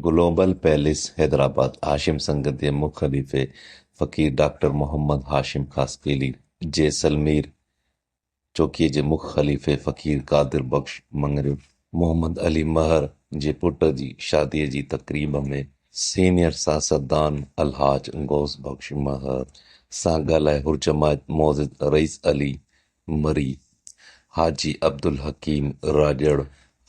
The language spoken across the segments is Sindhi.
گلوبل پیلس حیدرآباد ہاشم سنگت مخ خلیفہ فقیر ڈاکٹر محمد ہاشم خاسکیلی جیسلمیر چوکی جے مخ خلیفہ فقیر قادر بخش منگرب محمد علی مہر جے پٹ جی شادی جی تقریب میں سینئر سیاستدان الحاج غوث بخش مہر سان ڳالهائے ہر جماعت معزز رئیس علی مری حاجی عبدالحکیم راجڑ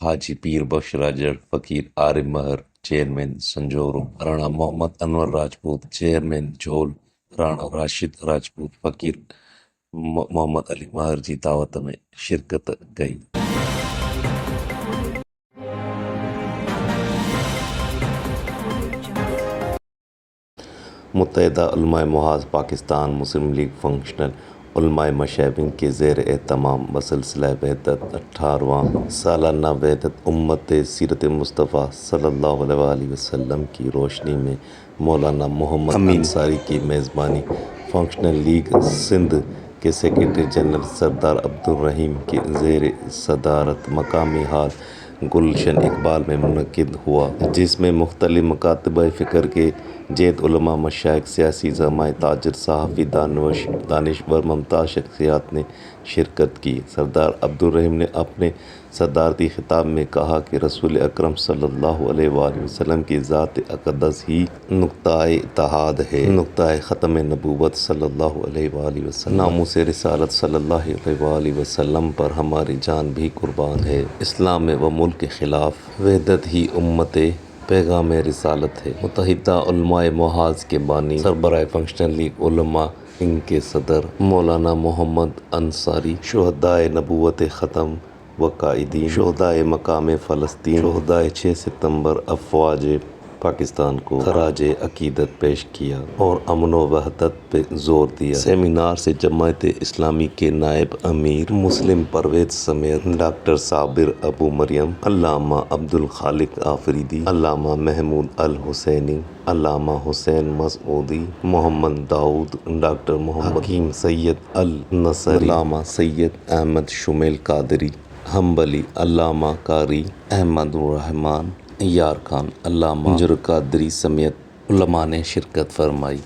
حاجی پیر بخش راجڑ فقیر عارف مہر چیئرمین سنجورو رانا محمد انور راجپوت چیئرمین جھول رانا راشد راجپوت فقیر محمد علی مہر جی دعوت میں شرکت گئی۔ متحدہ علماء محاذ پاکستان مسلم لیگ فنکشنل علماء مشائبین کے زیر اہتمام بسلسلہ وحدت 18واں سالانہ وحدت امت سیرت مصطفیٰ صلی اللہ علیہ وآلہ وسلم کی روشنی میں مولانا محمد امین انصاری کی میزبانی فنکشنل لیگ سندھ کے سیکرٹری جنرل سردار عبدالرحیم کے زیر صدارت مقامی ہال گلشن اقبال میں منعقد ہوا، جس میں مختلف مکاتب فکر کے جید علماء مشائخ سیاسی زعماء تاجر صحافی دانشور ممتاز شخصیات نے شرکت کی۔ سردار عبدالرحیم نے اپنے صدارتی خطاب میں کہا کہ رسول اکرم صلی اللہ علیہ وآلہ وسلم کی ذات اقدس ہی نقطۂ اتحاد ہے، نقطۂ ختم نبوت صلی اللہ علیہ وآلہ وسلم، ناموس رسالت صلی اللہ علیہ وآلہ وسلم پر ہماری جان بھی قربان ہے، اسلام و ملک کے خلاف وحدت ہی امت پیغام رسالت ہے۔ متحدہ علماء محاذ کے بانی سربراہ فنکشنل لیگ علماء ان کے صدر مولانا محمد انصاری، شہدائے نبوت ختم و قائدین، شہدائے مقام فلسطین، شہدائے 6 ستمبر افواج پاکستان کو خراج عقیدت پیش کیا اور امن و وحدت پہ زور دیا۔ سیمینار سے جماعت اسلامی کے نائب امیر مسلم پرویز سمیت ڈاکٹر صابر ابو مریم، علامہ عبدالخالق آفریدی، علامہ محمود الحسینی، علامہ حسین مسعودی، محمد داؤد، ڈاکٹر محمد حکیم سید النصری، علامہ سید احمد شمیل قادری حنبلی، علامہ قاری احمد الرحمان یار خان، علامہ منظر قادری سمیت علماء نے شرکت فرمائی۔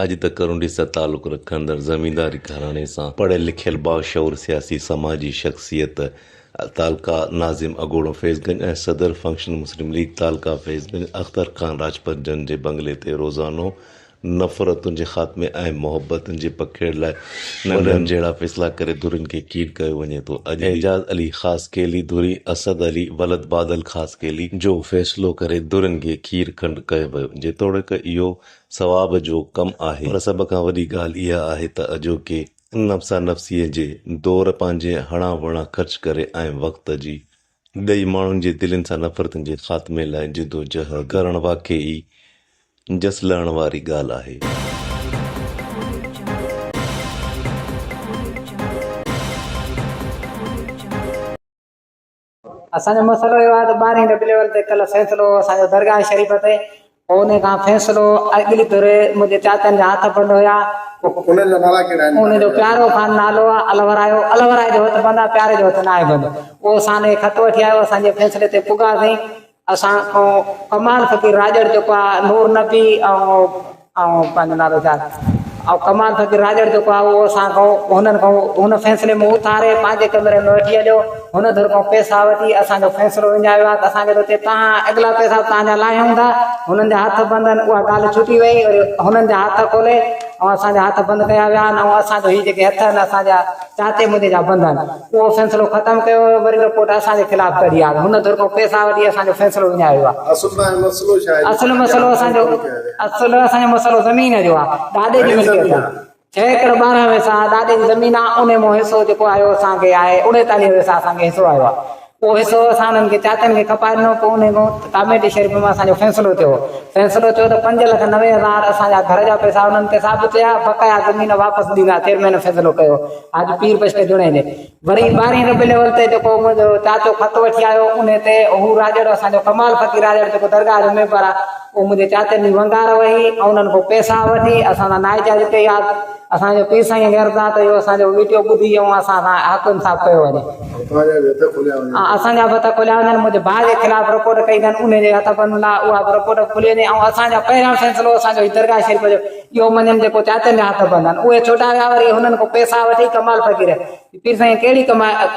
اج تک کرونڈی سے تعلق رکھندڑ زمینداری گھرانے سے پڑھے لکھل باشعور سیاسی سماجی شخصیت تعلقہ ناظم اگوڑو فیض گنج صدر فنکشن مسلم لیگ تعلقہ فیض گنج اختر خان راجپت جن جے بنگلے تے روزانو نفرت جے خاتمے محبت جے پکھیڑ لائے ننڈن جیڑا فیصلہ کرے دھرن کے کیڑ کیو ونے تو اج اعجاز علی خاسکیلی دھری اسد علی ولد بادل خاسکیلی جو فیصلو کرے دھرن کے کھیر کھنڈ کیو ویو جے توڑ کہ ایو ثواب جو کم آہے پر سب کھان وڈی ڳالहि اها آهي ته اجو کے نفسا نفسیء جے دور پانجے ہڑا وڑا خرچ کرے وقت جی ڈئی ماण्हुनि جے دلن سان نفرتن جے خاتمے لائے جدوجہد کرن واقعی جسلण واری ڳالहि آهي۔ اسانجو مسئلو یہ ہے 12 ربیع الاول تے کل فیصلو اسانجو درگاہ شریف تے اونے کا فیصلو اگلی طرح مجھے چاچن جا ہاتھ بند ہویا انہیں جو نالا کیڑا انہیں جو پیارو خان نالو الورائے جو ہاتھ بندہ پیارے جو ہاتھ نائے بند وہ سانے خط وٹھی آیو اسانجے فیصلے تے پگا سیں اساں کمال فقیر راجڑ جو نور نبی او پنج نالو جا اور کمال فقیر راجڑ جو وہ اساں کو ان فیصلے میں اتارے پانچے کمرے میں وٹھی اچو ان در کو پیسہ وٹھی اساں جو فیصلو ونجایا اساں کے تے تاں اگلا پیسہ تاں جا لائے ہوندا انہن جا ہاتھ بندن وہ گال چھٹی وئی اور انہن جا ہاتھ کھولے اور اساں جا ہاتھ بند کیا ویا اور اساں جو ہی جے ہتھ اساں جا چاہتے مجھے جا بندن وہ فیصلو ختم کیو وری رپورٹ اساں کے خلاف کری آ ان در کو پیسہ وٹھی اساں جو فیصلو ونجایا اصل مسئلو اساں جو مسئلو زمین جو ڈاڈے جی ملکیت 6 ایکڑ 12 ویسا ڈاڈے جی زمین ان میں حصو جو آयो اساں کے آئے 39 ویسا اساں کے حصو آयो وہ حصو اسان کے چاچن کے کپائنو کو ان کامیڈی شریف میں اسان جو فیصلو تو 5,90,000 اسان جا گھر جا پیسہ انہن تے ثابت ہیا بقایا زمین واپس دینا چیئرمین فیصلو کयो اج پیر پشتے جڑے نے वरी 12 रबी लेवल ते जेको मुंहिंजो चाचो ख़त वठी आयो उन ते हू राजड़ असांजो कमाल फ़कीर राजड़ जेको दरगाह जो मेंबर आहे उहो मुंहिंजे चाचनि जी वंगार वही ऐं उन्हनि खां पैसा वठी असां नाइजा जिते यादि असांजो पीर साईं गर्दा त इहो असांजो वीडियो ॿुधी ऐं असां सां हक़ इंसाफ़ कयो वञे। असांजा हथ खोलिया वञनि मुंहिंजे भाउ जे ख़िलाफ़ रिपोर्ट कई अथनि उन जे हथ पन लाइ उहा रिपोर्ट खुली वञे ऐं असांजा पहिरियों फ़ैसिलो असांजो ही दरगाह शरीफ़ जो इहो मञनि जेको चाचनि जा हथ बंद आहिनि उहे छोटा विया वरी हुननि खां पैसा वठी कमाल फ़कीर पीर साईं कहिड़ी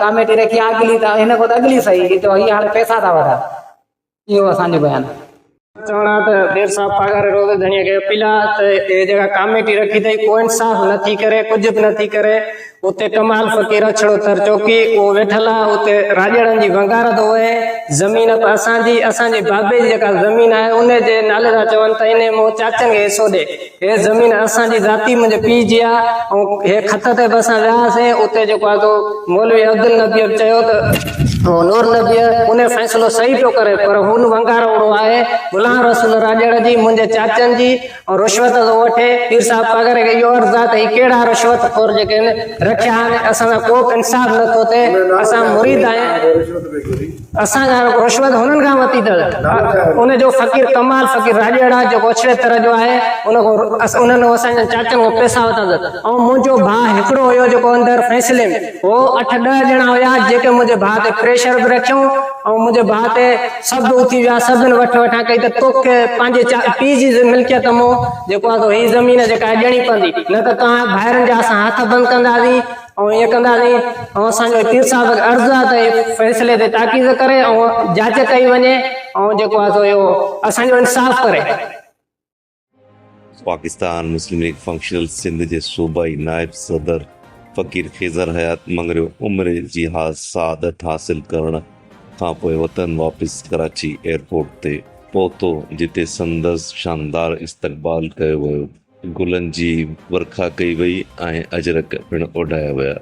कमेटी रखी आहे अॻिली त हिन खां त अॻिली सही जो हीअ हाणे पैसा था वठनि इहो असांजो बयानु आहे। चवणा त देर साहब पगार रोज़ धणीअ खे अपील आहे त हे जेका कमेटी रखी अथई को इंसाफ़ नथी करे कुझु बि नथी करे उते कमाल फ़कीर अछड़ो तर चौकी उहो वेठल आहे उते राजड़नि जी वंगारत हुए ज़मीन असांजे बाबे जी जेका ज़मीन आहे उन जे नाले था चवनि त इन मूं चाचनि खे हिसो ॾे हे ज़मीन असांजी ज़ाती मुंहिंजे पीउ जी आहे ऐं हे ख़त ते बि असां वियासीं उते जेको आहे तो मौलवी अब्दुल नबी चयो त नूर नबी उन फ़ैसिलो सही पियो करे पर हुन वंगार ओड़ो आहे गुलाम रसूल राजड़ जी मुंहिंजे चाचनि जी ऐं रिश्वत थो वठे पीर साहब पगार खे इहो अर्ज़ु आहे त हीअ कहिड़ा रिश्वत खोर जेके रखिया आहिनि असां सां को बि इंसाफ़ नथो थिए असां मुरीद आहियूं असांजा रिश्वत हुननि खां वठी अथव उनजो फ़कीर कमाल फ़कीर राजड़ आहे जेको अछड़े तरह जो आहे उन्हनि असांजे चाचनि खां पैसा वरिता ऐं मुंहिंजो भाउ हिकिड़ो हुयो जेको अंदरि फ़ैसिले में हो 8-10 ॼणा हुया जेके मुंहिंजे भाउ ते प्रेशर बि रखियूं ऐं मुंहिंजे भाउ ते सभु उथी विया सभिनि वठां कई त तोखे पंहिंजे पीउ जी मिल्कियत मूं जेको आहे हीअ ज़मीन जेका ॾियणी पवंदी न त तव्हां ॿाहिरनि जा असां हथ बंदि कंदासीं ऐं ईअं कंदासीं ऐं असांजो पीर साहिब खे अर्ज़ु आहे त इहे फ़ैसिले ते ताक़ीद करे ऐं जांच कई वञे ऐं जेको आहे सो इहो असांजो इंसाफ़ करे। पाकिस्तान मुस्लिम लीग फंक्शनल सिंध जे सूबाई नायब सदर फ़कीर ख़िज़र हयात मंगरियो उमिरि जी सआदत हासिल करण खां पोइ वतन वापसि कराची एयरपोर्ट ते पहुतो जिते संदसि शानदार इस्तक़बाल कयो वियो गुलनि जी वर्खा कई वई ऐं अजरक पिणु उॾाया विया।